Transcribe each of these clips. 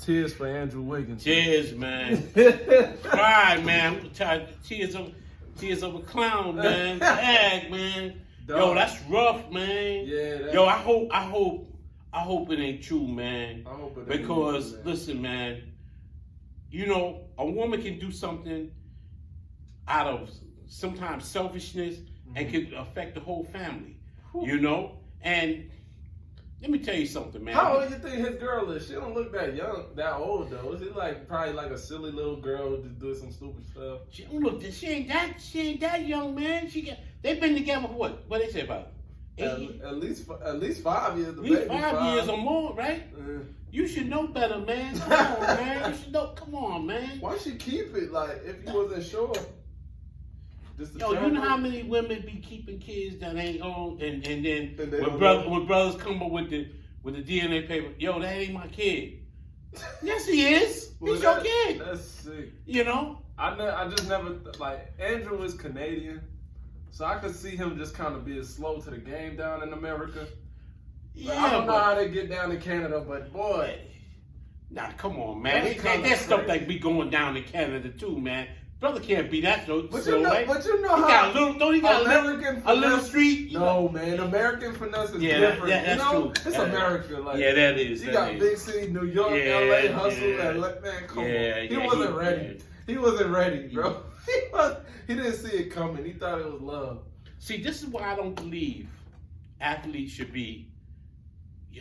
Cheers for Andrew Wiggins. Cheers, man. Cry, man. Tears of a clown, man. Dag, man. Yo, that's rough, man. Yeah. Yo, I hope it ain't true, man. I hope it ain't because true, man. listen, man. You know, a woman can do something out of sometimes selfishness and can affect the whole family. You know, and let me tell you something, man. How old do you think his girl is? She don't look that young, that old though. Is it like probably like a silly little girl just doing some stupid stuff? She don't look. She ain't that young, man. They've been together for what? What they say about? At least 5 years. At least 5 years or more, right? You should know better, man. Come on, man. You should know. Come on, man. Why she keep it like if you wasn't sure? Yo, you know how many women be keeping kids that ain't on, and then when brothers come up with the DNA paper, yo, that ain't my kid. Yes, he is. He's your kid. That's sick. You know. I just never like Andrew is Canadian, so I could see him just kind of being slow to the game down in America. Yeah, I don't know how they get down to Canada, but boy. Nah, come on, man. That stuff like be going down to Canada too, man. Brother can't be that slow. But you know he how he got American a little street. No, man, American finesse is different. That's true. It's America. Like, that is. You got big city, New York, LA, hustle, and man, come on. He wasn't ready. He wasn't ready, bro. He didn't see it coming. He thought it was love. See, this is why I don't believe athletes should be.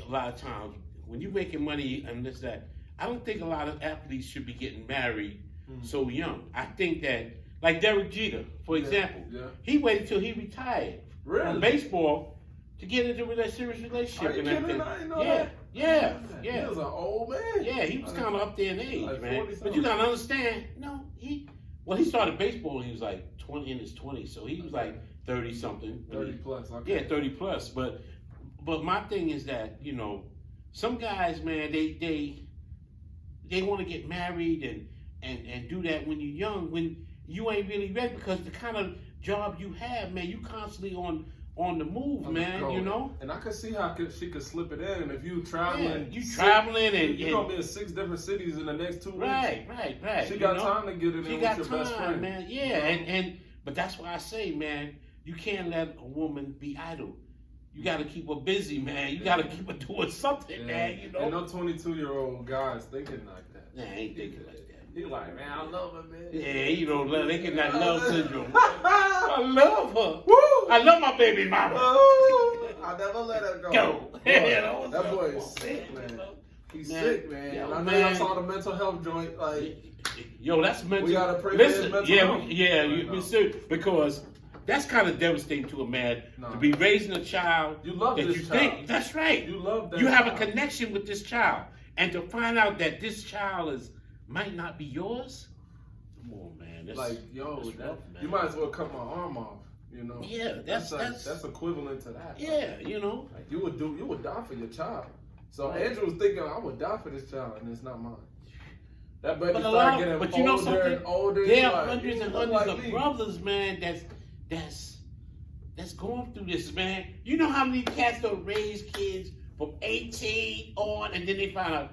A lot of times when you're making money and this that, I don't think a lot of athletes should be getting married so young. I think that, like Derek Jeter, for example, he waited till he retired from baseball to get into a serious relationship. Are you kidding? I didn't know that. Yeah. He was an old man. Yeah, he was kind of up there in age, like man. But you gotta understand, he started baseball when he was like 20 in his 20s, so he was like 30 something. 30 plus. Okay. Yeah, 30 plus. But my thing is that, you know, some guys, man, they want to get married and do that when you're young, when you ain't really ready, because the kind of job you have, man, you constantly on the move, man, you know? And I could see how she could slip it in, and if you traveling, and you're going to be in 6 different cities in the next 2 weeks. Right. She got time to get it in with your best friend. Man, yeah, but that's why I say, man, you can't let a woman be idle. You got to keep her busy, man. You got to keep her doing something, man, you know? And no 22-year-old guys thinking like that. Nah, I ain't thinking like that. He's like, man, I love her, man. Yeah, you know, they get that love syndrome. I love her. Woo! I love my baby mama. I'll never let her go. Boy, that boy is sick, man. He's sick, man. Yo, I know y'all saw the mental health joint. Like, yo, that's mental. We got to pray for his mental health. You serious, because that's kind of devastating to a man to be raising a child. You love that this you child. think that's right. You love that. You have a connection with this child, and to find out that this child might not be yours. Come on, man. That's, like, yo, that's rough, man. You might as well cut my arm off. You know. Yeah, that's equivalent to that. Yeah, you know. Like, you would die for your child. So Andrew was thinking, I would die for this child, and it's not mine. That baby started getting older and older. There are hundreds and hundreds of brothers, man, that's going through this, man. You know how many cats don't raise kids from 18 on, and then they find out,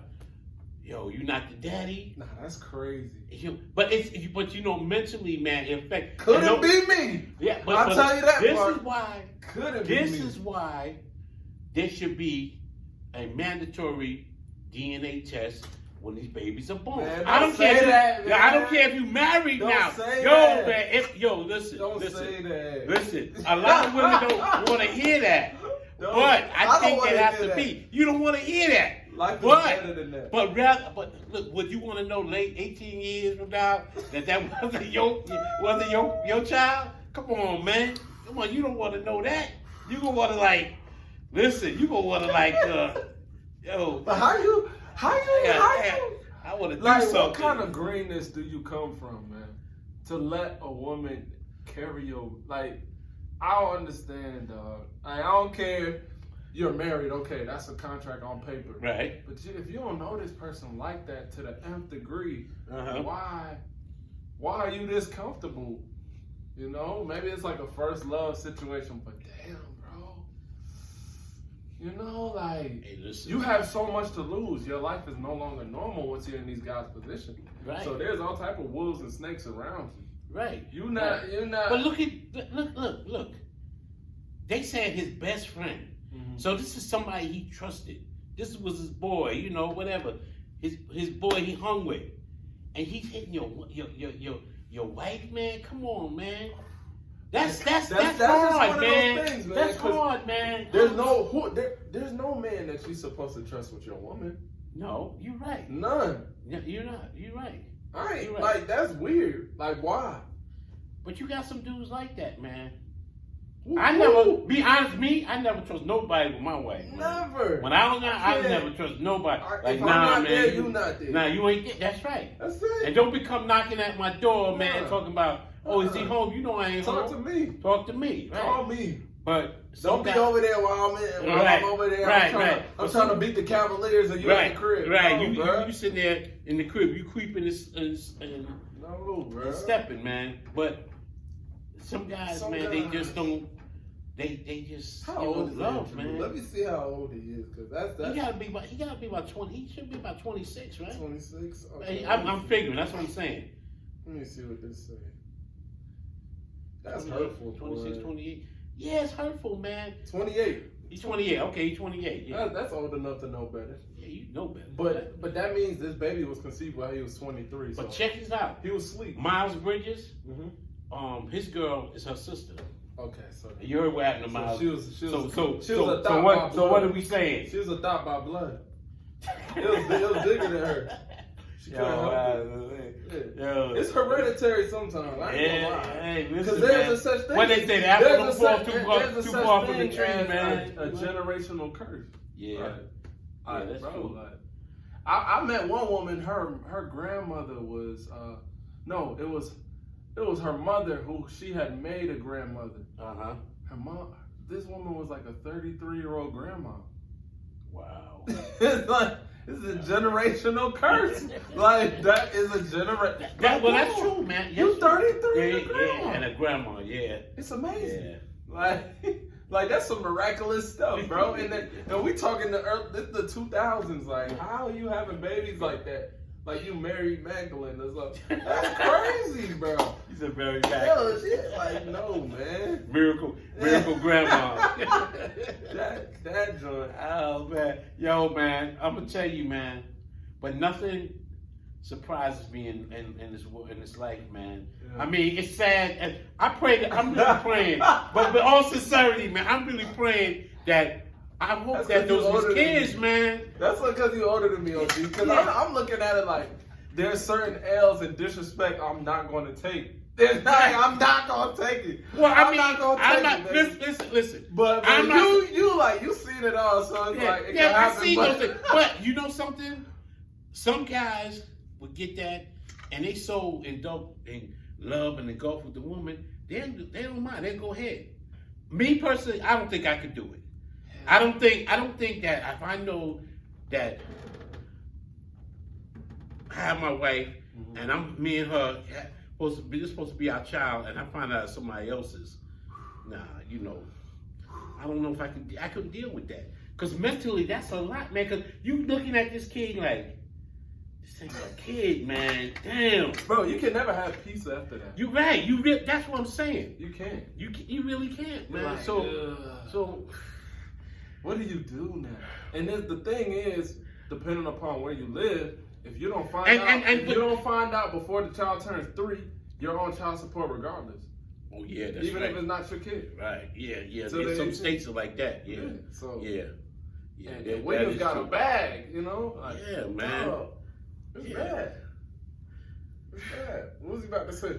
yo, you not the daddy? Nah, that's crazy. But you know, mentally, man, in fact, couldn't be me. Yeah, I'll tell you that. This is why there should be a mandatory DNA test when these babies are born. Man, I don't care. I don't care if you married now. Listen. Don't say that. Listen, a lot of women don't want to hear that. But I think it has to be. You don't want to hear that. Life is better than that. But look, would you want to know late 18 years from now that wasn't your child? Come on, man. Come on, you don't want to know that. You gonna want to listen. You gonna want to yo. But how you? I want to do something. What kind of greenness do you come from, man? To let a woman carry your I don't understand, dog. I don't care. You're married, okay, that's a contract on paper. Right. But if you don't know this person like that to the nth degree, why are you this comfortable? You know, maybe it's like a first love situation, but damn, bro. You know, like, Hey, listen. you have so much to lose. Your life is no longer normal once you're in these guys' position. Right. So there's all type of wolves and snakes around you. Right. You're not. But look. They said his best friend. Mm-hmm. So this is somebody he trusted. This was his boy, you know, whatever. His boy he hung with. And he's hitting your wife, man. Come on, man. That's hard, man. Things, man. That's hard, man. There's no man that you're supposed to trust with your woman. No, you're right. None. You're not. You're right. I ain't Right. like that's weird. Like why? But you got some dudes like that, man. Woo-hoo. I never, be honest, I never trust nobody with my wife. Never. When I was young, I never trust nobody. Like, if I'm nah, not man. there, you not there. Nah, you ain't there. That's right. That's it. And don't become knocking at my door, man, Nah. talking about, oh, is he home? You know I ain't Talk home. to me. Talk to me. Right? Call me. But Don't be over there while I'm over there. Right. I'm trying to beat the Cavaliers and you in the crib. Right. No, you sitting there in the crib, you creeping and no, bro. stepping, man. But some guys, they just don't. They just How old is love, he? man. Let me see how old he is, cause that's He gotta be about 20. He should be about 26, right? 26. Okay, I'm figuring. That's what I'm saying. Let me see what this says. That's 28, hurtful. 26, boy. 28. Yeah, it's hurtful, man. 28. He's 28. Okay, he's 28. Yeah, That's old enough to know better. yeah, you know better. But that means this baby was conceived while he was 23. So But check this out. he was asleep. Miles Bridges, Mm-hmm. his girl is her sister. Okay, so You heard what happened to Miles. she was So what are we saying? She was a thought by blood. It was bigger than her. She couldn't help it. Yo. It's hereditary sometimes. I ain't gonna lie. Hey, listen, Because there's man. a such thing. What they say, the apple There's don't a fall such- too there's a far such from the thing tree, as man. A generational curse. Yeah. Right. Yeah, that's true. Like, I met one woman. Her grandmother was no, it was her mother who she had made a grandmother. Uh-huh. Her mom. This woman was like a 33-year-old grandma. Wow. It's like it's a generational curse. Like that is a generation. Well, that's true, man. You 33 and a Yeah, grandma. and a grandma, yeah. It's amazing. Yeah. Like that's some miraculous stuff, bro. And we talking the 2000s. Like, how are you having babies like that? Like you married Magdalene or something. That's crazy, bro. He's a very Yo, shit, like no, man. Miracle grandma. that joint. Oh man, yo man, I'm gonna tell you, man. But nothing surprises me in this life, man. Yeah. I mean, it's sad, and I pray that I'm really praying, but with all sincerity, man, I'm really praying that I hope that those his kids, man. That's because you're older than me, OG. Because I'm looking at it like there's certain L's and disrespect I'm not going to take. I'm not gonna take it. Well, I'm not gonna take it. Listen. But I'm you seen it all, so it's like it can happen. I see those things. But you know something? Some guys would get that, and they so indulged in love and engulfed with the woman, they don't mind. They go ahead. Me personally, I don't think I could do it. I don't think that if I know that I have my wife and me and her this supposed to be our child, and I find out it's somebody else's. Nah, you know, I don't know if I could deal with that. Cause mentally, that's a lot, man. Cause you looking at this kid like, this ain't a kid, man. Damn, bro, you can never have peace after that. You right. That's what I'm saying. You can't. You really can't, man. Like, so, what do you do now? And the thing is, depending upon where you live, if you don't find out before the child turns 3, you're on child support regardless. Oh yeah, that's even right. if it's not your kid. Right. Yeah. So some states are like that. Yeah. So yeah. And Wiggins got a bag, you know. Like, yeah, man. It's bad. It's bad. What was he about to say?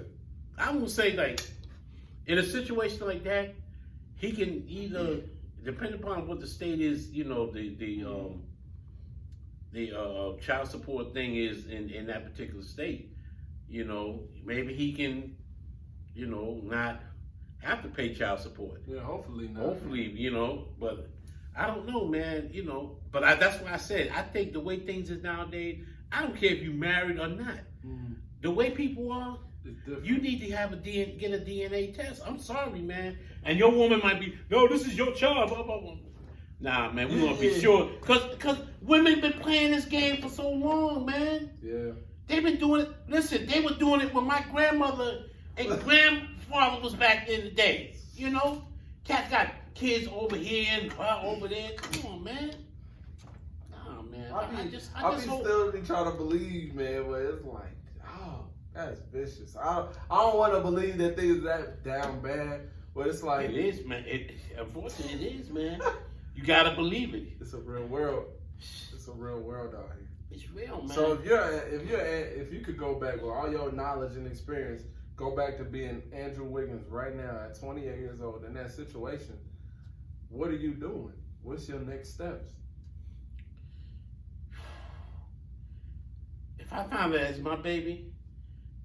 I would say like, in a situation like that, he can either, depending upon what the state is, you know, the child support thing is in that particular state, you know, maybe he can, you know, not have to pay child support. Yeah, hopefully not. Hopefully, you know, but I don't know, man, you know. But that's why I said, I think the way things is nowadays, I don't care if you're married or not. The way people are, you need to have get a DNA test. I'm sorry, man. And your woman might be, no, this is your child, blah, blah, blah. Nah, man, we want to be sure. Because women been playing this game for so long, man. Yeah. They've been doing it. Listen, they were doing it when my grandmother and grandfather was back in the day. You know? Cats got kids over here and over there. Come on, man. Nah, man. I just hope. Still trying to believe, man, but it's like, oh, that's vicious. I don't want to believe that things that down bad, but it's like. It is, man. Unfortunately, it is, man. You got to believe it. It's a real world. It's a real world out here. It's real, man. So if you could go back with all your knowledge and experience, go back to being Andrew Wiggins right now at 28 years old in that situation, what are you doing? What's your next steps? If I found her as my baby,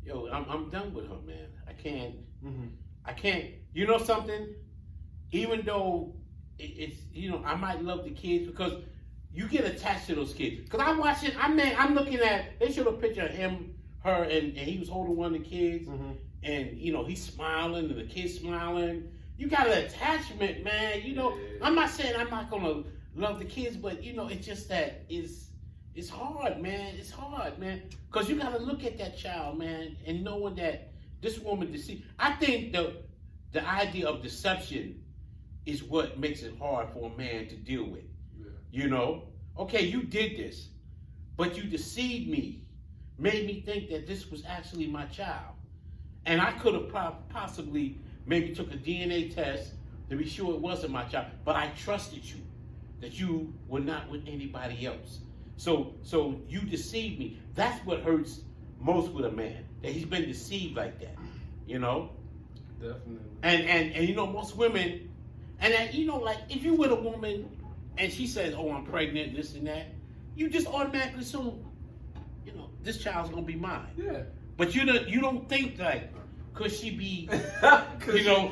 yo, I'm done with her, man. I can't. Mm-hmm. I can't. You know something? Even though it's I might love the kids because you get attached to those kids. Because I'm watching, I'm looking at, they showed a picture of him, her, and he was holding one of the kids. Mm-hmm. And, he's smiling and the kid's smiling. You got an attachment, man. I'm not saying I'm not going to love the kids, but, it's just that it's hard, man. It's hard, man. Because you got to look at that child, man, and knowing that this woman deceived. I think the idea of deception is what makes it hard for a man to deal with. Yeah. Okay, you did this, but you deceived me, made me think that this was actually my child. And I could have possibly maybe took a DNA test to be sure it wasn't my child, but I trusted you, that you were not with anybody else. So you deceived me. That's what hurts most with a man, that he's been deceived like that, Definitely. And most women, and like if you with a woman and she says, oh, I'm pregnant, this and that, you just automatically assume, this child's gonna be mine. Yeah. But you don't think like, could she be,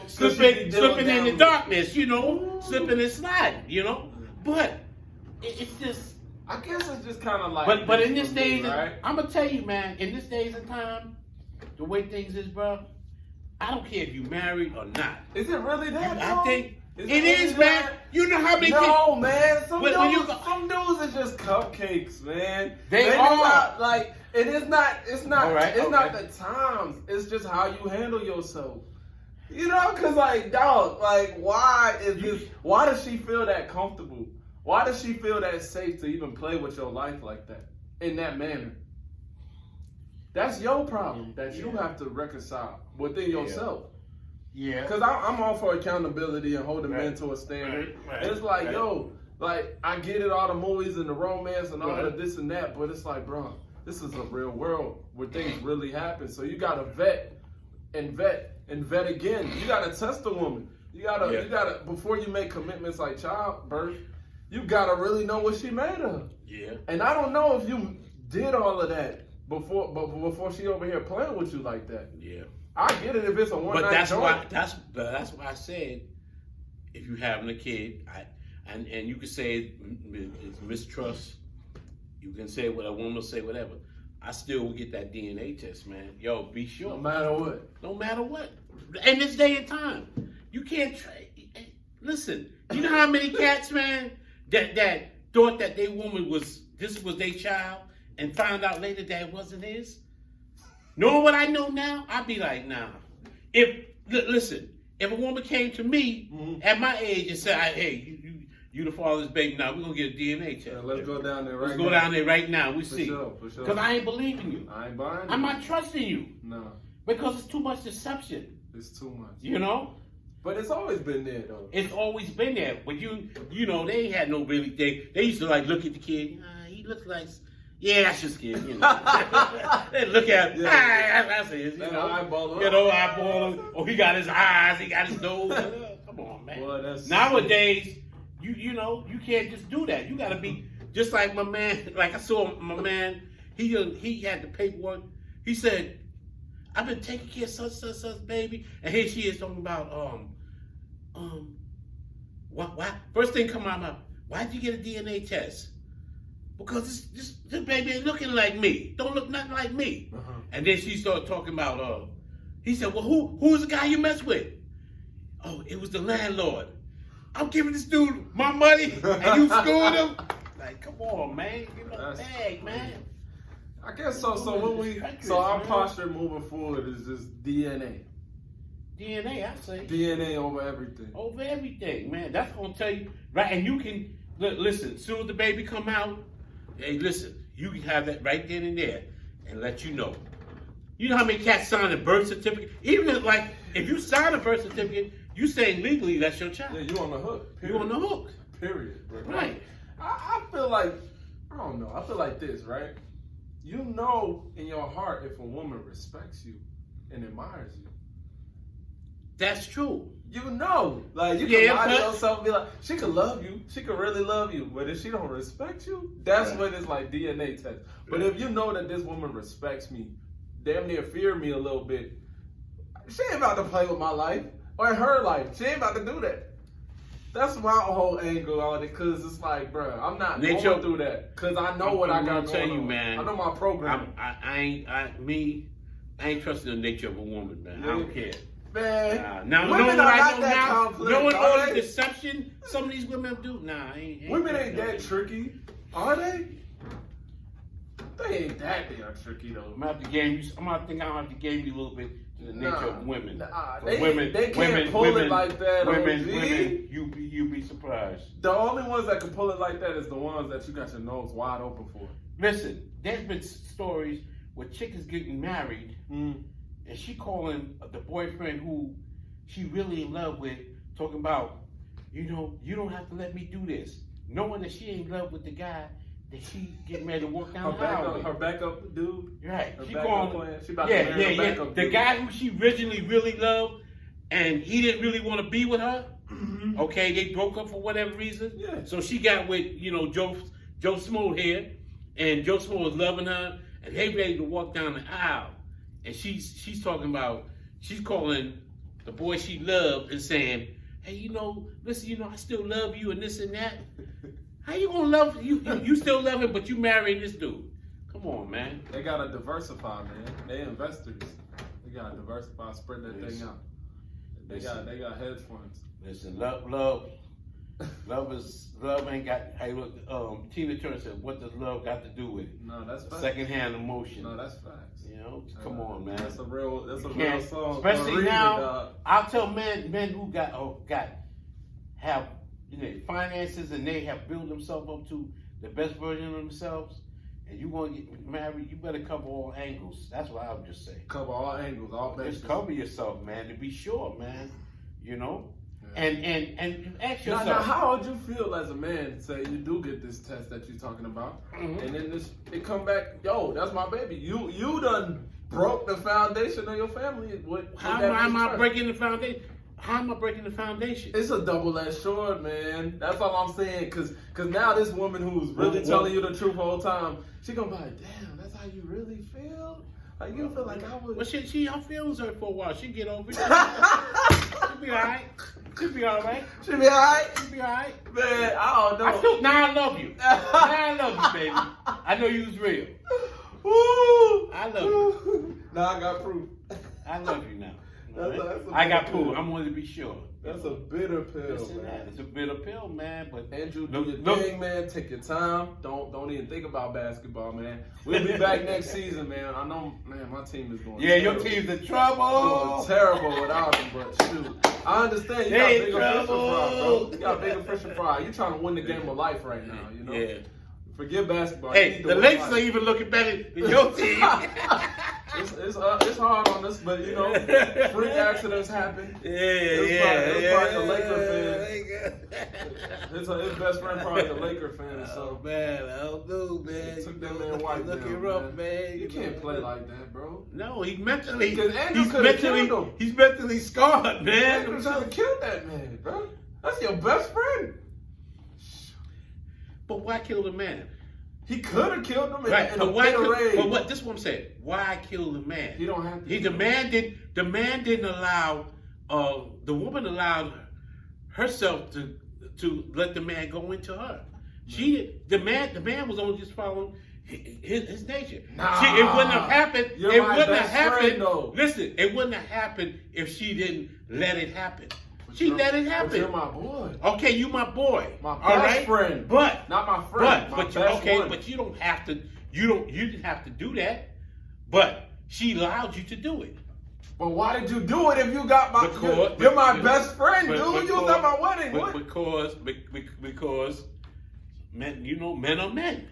slipping in the darkness, slipping and sliding, But it's just. I guess it's just kind of like. But in this days, right? I'm gonna tell you, man. In this days and time, the way things is, bro. I don't care if you married or not. Is it really that? I think it is, man. You know how many? No, man. Some dudes are just cupcakes, man. They are not, like. And it's not. Right, it's not the times. It's just how you handle yourself. Cause like, dog, like, why does she feel that comfortable? Why does she feel that safe to even play with your life like that, in that manner? That's your problem that you have to reconcile within yourself. Yeah. Because I'm all for accountability and holding men to a standard. Right. And it's like, yo, like, I get it, all the movies and the romance and all of this and that, but it's like, bro, this is a real world where things really happen. So you got to vet again. You got to test the woman. You gotta, before you make commitments like childbirth, you gotta really know what she made of. Yeah. And I don't know if you did all of that before she over here playing with you like that. Yeah. I get it if it's a one night joint. That's why I said if you having a kid, and you can say it's mistrust. You can say what a woman will say, whatever. I still will get that DNA test, man. Yo, be sure. No matter what. No matter what. In this day and time, you can't listen. You know how many cats, man, that thought that their woman was their child and found out later that it wasn't his? Knowing what I know now, I'd be like, nah. Listen, if a woman came to me at my age and said, hey, you the father's baby now, we're going to get a DNA test. Yeah, let's go down there right now. Let's go down there right now. We see. For sure. Because I ain't believing you. I ain't buying you. I'm not trusting you. No. Because it's too much deception. It's too much. But it's always been there, though. It's always been there. But they ain't had no really thing. They used to like look at the kid. He looks like, yeah, that's just kid. They look at him. That's his. Eyeball him. Oh, he got his eyes. He got his nose. Come on, man. Boy, nowadays, you can't just do that. You got to be just like my man. Like I saw my man. He had the paperwork. He said, I've been taking care of such baby, and here she is talking about what? First thing come out of my mouth, why'd you get a DNA test? Because this baby ain't looking like me. Don't look nothing like me. Uh-huh. And then she started talking about he said, well, who's the guy you mess with? Oh, it was the landlord. I'm giving this dude my money and you screwing him. Like, come on, man. Give him a bag, man. I guess so. So our posture moving forward is just DNA. DNA, I say. DNA over everything. Over everything, man. That's gonna tell you, right? And you can listen. As soon as the baby come out, hey, listen. You can have that right then and there, and let you know. You know how many cats sign a birth certificate? Even if you sign a birth certificate, you saying legally that's your child. Yeah, you on the hook. You on the hook. Period. Bro. Right. I feel like, I don't know. I feel like this, right? You know in your heart if a woman respects you and admires you. That's true. You know. Like, you can lie to yourself and be like, she could love you. She could really love you. But if she don't respect you, that's when it's like DNA test. But if you know that this woman respects me, damn near fear me a little bit, she ain't about to play with my life or her life. She ain't about to do that. That's my whole angle on it, because it's like, bro, I'm not going through that, because I know what I got going on. Man, I know my program. I ain't trusting the nature of a woman, man. I don't care. Man, now women are not that complex. Knowing all the deception some of these women do, women ain't that tricky, are they? They ain't that damn tricky though. I'm gonna think I'll have to game you a little bit to the nature of women. They can't pull it like that. Women, you be surprised. The only ones that can pull it like that is the ones that you got your nose wide open for. Listen, there's been stories where chick is getting married, and she calling the boyfriend who she really in love with, talking about, you don't have to let me do this, knowing that she ain't in love with the guy that she getting ready to walk down the aisle with. Her backup dude? Right. She about to marry her backup the dude. guy who she originally really loved, and he didn't really want to be with her. Mm-hmm. Okay, they broke up for whatever reason. Yeah. So she got with, Joe Smo here, and Joe Smo was loving her, and they ready to walk down the aisle. And she's talking about, she's calling the boy she loved and saying, hey, listen, I still love you and this and that. How you gonna love you still love him, but you marrying this dude? Come on, man. They gotta diversify, man. They investors. They gotta diversify, spread that thing out. They got hedge funds. Listen, love ain't got. Hey, look, Tina Turner said, "What does love got to do with it?" No, that's facts. Have emotion. No, that's facts. Come on, man. That's a real song. Especially now, I'll tell men who have finances and they have built themselves up to the best version of themselves, and you want to get married, you better cover all angles. That's what I would just say. Cover all angles, all bases. Just cover yourself, man, to be sure, man. Yeah. And ask yourself. Now, how would you feel as a man, say you do get this test that you're talking about, and then it come back, yo, that's my baby. You done broke the foundation of your family. How am I breaking the foundation? How am I breaking the foundation? It's a double-edged sword, man. That's all I'm saying. Cause now this woman who's really telling you the truth the whole time, she gonna be like, damn, that's how you really feel? Like, you feel like I would. Well, her feelings hurt for a while. She get over it. She'll be all right. She'll be all right. She'll be all right. She'll be all right. Man, I don't know. Now I love you. Now I love you, baby. I know you was real. Woo! I love you. Now I got proof. I love you now. That's I got proof. I'm going to be sure. That's a bitter pill, man. It's a bitter pill, man. But Andrew, do your thing, man. Take your time. Don't even think about basketball, man. We'll be back next season, man. I know, man. My team is going. Yeah, your team's in trouble. Doing terrible without him, but shoot, I understand. You got bigger fish to fry, bro. You got bigger fish to fry. You trying to win the game of life right now, Yeah. Forget basketball. Hey, the Lakers are even looking better than your team. It's hard on us, but freak accidents happen. It's probably a Laker fan. His best friend probably a Laker fan. So man, I don't know, man. Took that man white looking down, rough, man. You can't play like that, bro. No, he's mentally scarred, man. Andrew trying to kill that man, bro. That's your best friend. But why kill the man? He could have killed him right. in a rage. But this is what I'm saying. Why kill the man? He don't have to. The man didn't allow. The woman allowed herself to let the man go into her. The man was only just following his nature. Nah, it wouldn't have happened. Listen, it wouldn't have happened if she didn't let it happen. She let it happen. But you're my boy. Okay, you my boy. My best friend. But not my friend. But you don't have to. You didn't have to do that. But she allowed you to do it. But why did you do it if you got my? Because, you're my best friend, dude. Because, you was at my wedding. Because men, men are men.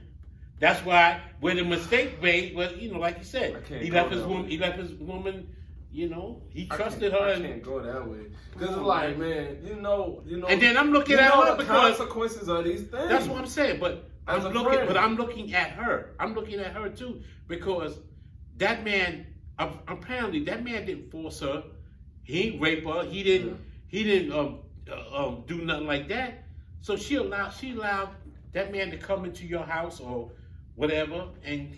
That's why when the mistake made was, like you said, he left his woman. He left his woman. He trusted her. I can't go that way because it's like, man, you know. And then I'm looking at her the because consequences of these things. That's what I'm saying. But I'm looking at her. I'm looking at her too because that man. Apparently, that man didn't force her. He ain't rape her. He didn't. He didn't do nothing like that. So she allowed that man to come into your house or whatever, and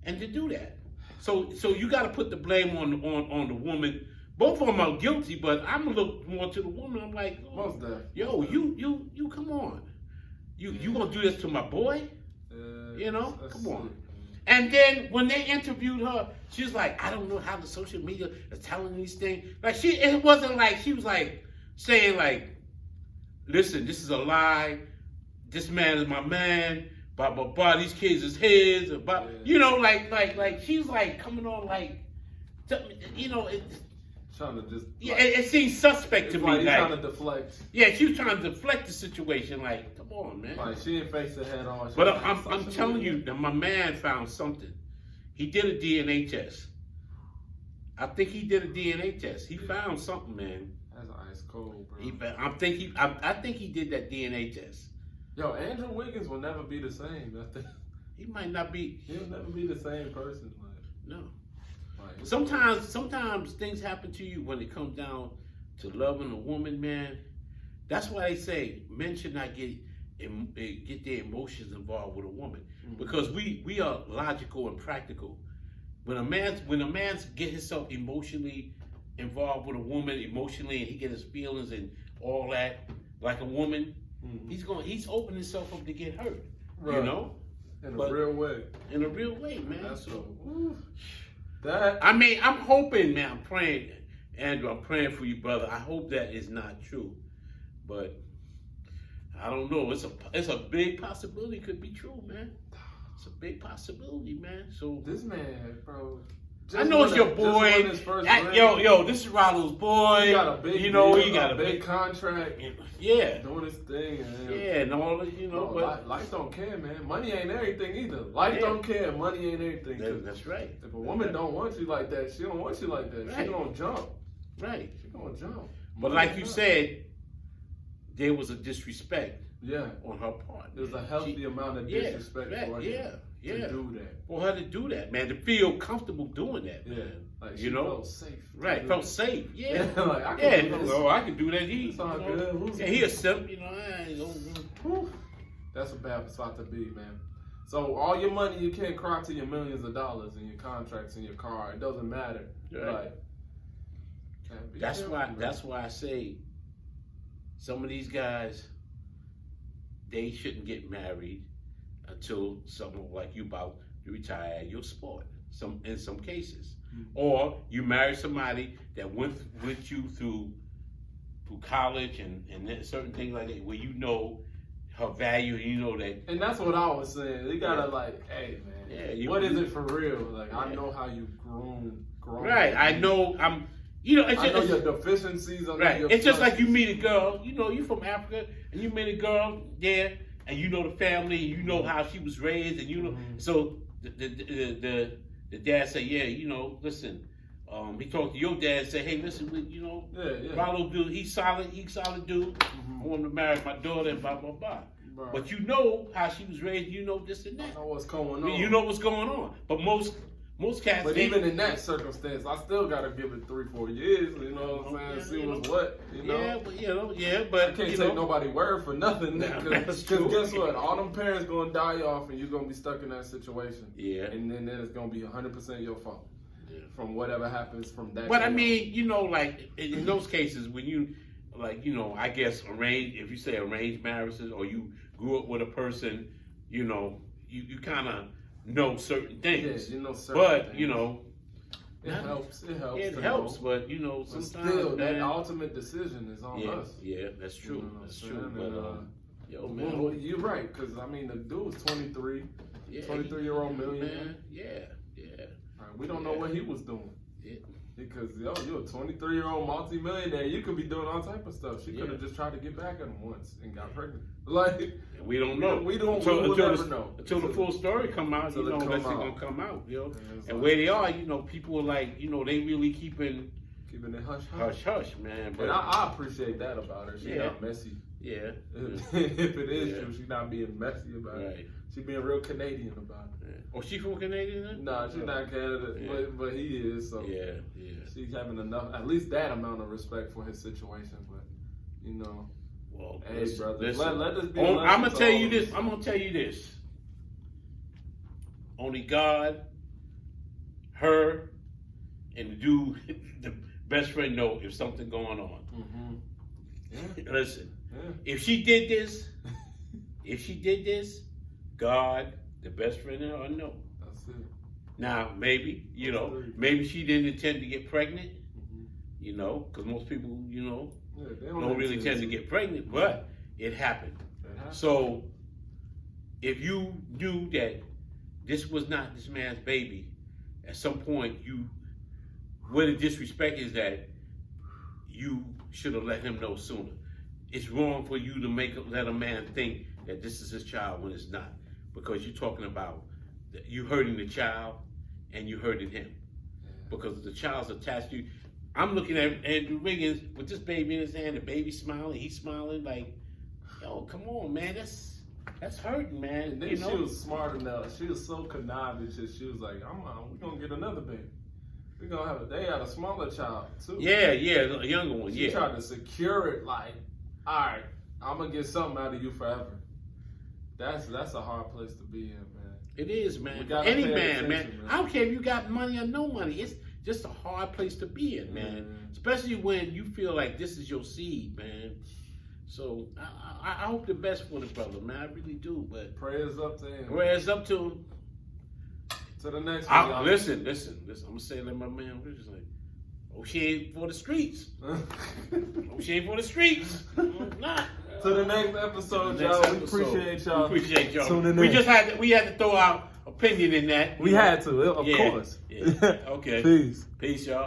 to do that. So you got to put the blame on the woman. Both of them are guilty, but I'm gonna look more to the woman. I'm like, most definitely. Yo, you come on. You gonna do this to my boy? Come on. And then when they interviewed her, she was like, I don't know how the social media is telling these things. Like it wasn't like she was like saying like, listen, this is a lie. This man is my man. Blah blah blah. These kids is his. Like she was like coming on like, trying to just. Yeah, it seems suspect to me. Like trying to deflect. Yeah, she was trying to deflect the situation. Like, come on, man. Like she didn't face it head on. But I'm telling you that my man found something. He did a DNA test. I think he did a DNA test. He found something, man. That's ice cold, bro. I think he did that DNA test. Yo, Andrew Wiggins will never be the same. I think he might not be. He'll never be the same person. Like, no. Like, sometimes things happen to you when it comes down to loving a woman, man. That's why they say men should not get their emotions involved with a woman, because we are logical and practical. When a man get himself emotionally involved with a woman, emotionally, and he get his feelings and all that, like a woman, he's opening himself up to get hurt. Right. In a real way. In a real way, man. That's so. I mean, I'm hoping, man. I'm praying, Andrew. I'm praying for you, brother. I hope that is not true, but I don't know. It's a big possibility. It could be true, man. It's a big possibility, man. So this man, bro. I know it's your boy. Yo, this is Rollo's boy. He got a big, he got a big contract. Yeah, doing his thing. And all that, But life don't care, man. Money ain't everything either. Life don't care. Money ain't everything. That's right. If a woman don't want you like that, she don't want you like that. Right. She gonna jump. Right. She gonna jump. But like you said, there was a disrespect. Yeah. On her part. There's a healthy amount of disrespect for her to do that. For her to do that, man. To feel comfortable doing that, man. Like she felt safe. Right, felt safe. Yeah. Like I can do this. I can do that. It's all good. Yeah, he a simp, That's a bad spot to be, man. So all your money, you can't cry to your millions of dollars and your contracts and your car. It doesn't matter. Right. That's why I say some of these guys, they shouldn't get married until someone like you about to retire your sport. In some cases, or you marry somebody that went with you through college and certain things like that, where her value, that. And that's what I was saying. You gotta hey man, what is it for real? Like I know how you grown. Right, I know. I know your deficiencies. Right, it's just like you meet a girl. You from Africa, and you meet a girl there, and you know the family, and you know how she was raised, and so the dad say, listen. He talked to your dad and said, hey, listen, Rollo dude, he's solid dude. I want to marry my daughter and blah, blah, blah. Right. But you know how she was raised, this and that. I know what's going on. You know what's going on. But most cats. But even in that circumstance, I still gotta give it 3-4 years. You know what I'm saying? See what's what. Yeah, but I can't take nobody's word for nothing. Because guess what? All them parents gonna die off, and you're gonna be stuck in that situation. Yeah. And then it's gonna be 100% your fault. Yeah. From whatever happens from that. But I mean, like in those cases when you, I guess if you say arranged marriages, or you grew up with a person, you kind of know certain things. Yeah, you know certain things. But, It helps. It helps. It to helps, know. but you know, But sometimes still, man, that ultimate decision is on us. Yeah, that's true. You know what I'm That's saying? true. But And, yo, man, well, you're right, because I mean, the dude was 23, yeah, 23-year-old millionaire. man, yeah. Right, we don't know what he was doing. Yeah. Because you're a 23-year-old multi-millionaire. You could be doing all type of stuff. She could have Yeah. just tried to get back at him once and got pregnant. Like We don't know. We until, will until never the, know until the full story come out. You know, that's gonna come out. You know, and where they are, you know, people are like, you know, they really keeping it hush, hush, man. But and I appreciate that about her. She's not messy. Yeah. If it is true, she's not being messy about it. She's being real Canadian about it. Yeah. Oh, she from Canadian? Then? Nah, she's not Canada, but he is. So yeah. She's having enough, at least that amount of respect for his situation. But you know, well, hey, listen, brother, listen. let this be. I'm gonna tell you this. I'm gonna tell you this. Only God, her, and the dude, the best friend, know if something going on. Mm-hmm. Yeah. Listen, Yeah. if she did this, God, the best friend, and her know. That's it. Now, maybe, you know, maybe she didn't intend to get pregnant, you know, because most people, you know, they don't really tend to get pregnant, but it happened. So, if you knew that this was not this man's baby, at some point, where the disrespect is that you should have let him know sooner. It's wrong for you to let a man think that this is his child when it's not, because you're talking about you hurting the child and you hurting him, because the child's attached to you. I'm looking at Andrew Wiggins with this baby in his hand, the baby smiling, he's smiling like, yo, come on, man, that's hurting, man. And then you know? she was smart enough. She was so conniving. She was like, we're gonna get another baby. We're gonna have they had a smaller child too. Yeah, a younger one. She tried to secure it like, all right, I'm gonna get something out of you forever. That's a hard place to be in, man. It is, man. For any man. I don't care if you got money or no money. It's just a hard place to be in, man. Especially when you feel like this is your seed, man. So I hope the best for the brother, man. I really do. But prayers up to him. Prayers up to him. To the next one. Listen. I'm gonna say like my man Richard's like, oh, she ain't for the streets. Oh, she ain't for the streets. Nah. To the next episode, y'all. We appreciate y'all. We appreciate y'all. Tuning We in. just had to throw out opinion in that. We had to, of course. Yeah. Okay. Peace. Peace, y'all.